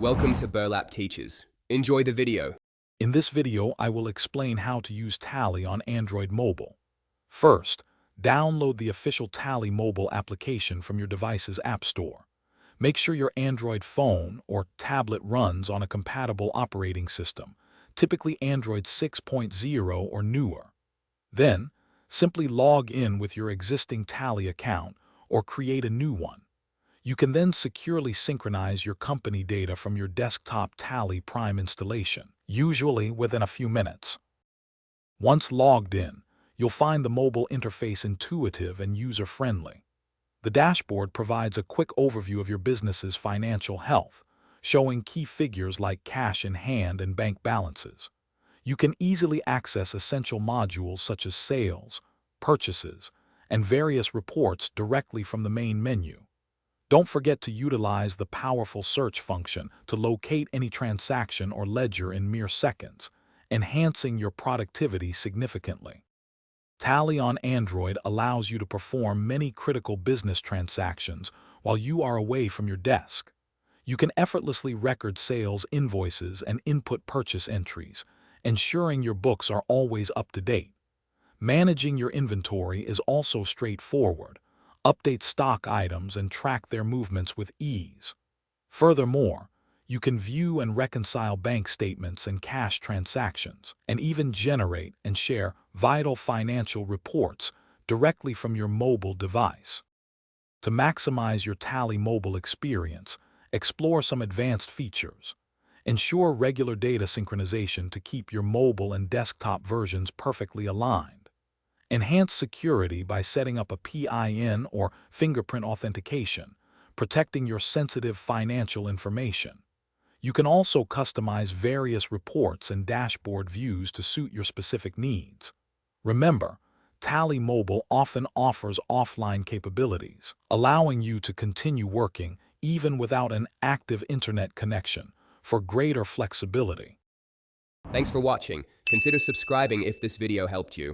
Welcome to Burlap Teachers. Enjoy the video. In this video, I will explain how to use Tally on Android mobile. First, download the official Tally mobile application from your device's App Store. Make sure your Android phone or tablet runs on a compatible operating system, typically Android 6.0 or newer. Then, simply log in with your existing Tally account or create a new one. You can then securely synchronize your company data from your desktop Tally Prime installation, usually within a few minutes. Once logged in, you'll find the mobile interface intuitive and user-friendly. The dashboard provides a quick overview of your business's financial health, showing key figures like cash in hand and bank balances. You can easily access essential modules such as sales, purchases, and various reports directly from the main menu. Don't forget to utilize the powerful search function to locate any transaction or ledger in mere seconds, enhancing your productivity significantly. Tally on Android allows you to perform many critical business transactions while you are away from your desk. You can effortlessly record sales invoices and input purchase entries, ensuring your books are always up to date. Managing your inventory is also straightforward. Update stock items and track their movements with ease. Furthermore, you can view and reconcile bank statements and cash transactions, and even generate and share vital financial reports directly from your mobile device. To maximize your Tally mobile experience, explore some advanced features. Ensure regular data synchronization to keep your mobile and desktop versions perfectly aligned. Enhance security by setting up a PIN or fingerprint authentication, protecting your sensitive financial information. You can also customize various reports and dashboard views to suit your specific needs. Remember, Tally Mobile often offers offline capabilities, allowing you to continue working even without an active internet connection for greater flexibility. Thanks for watching. Consider subscribing if this video helped you.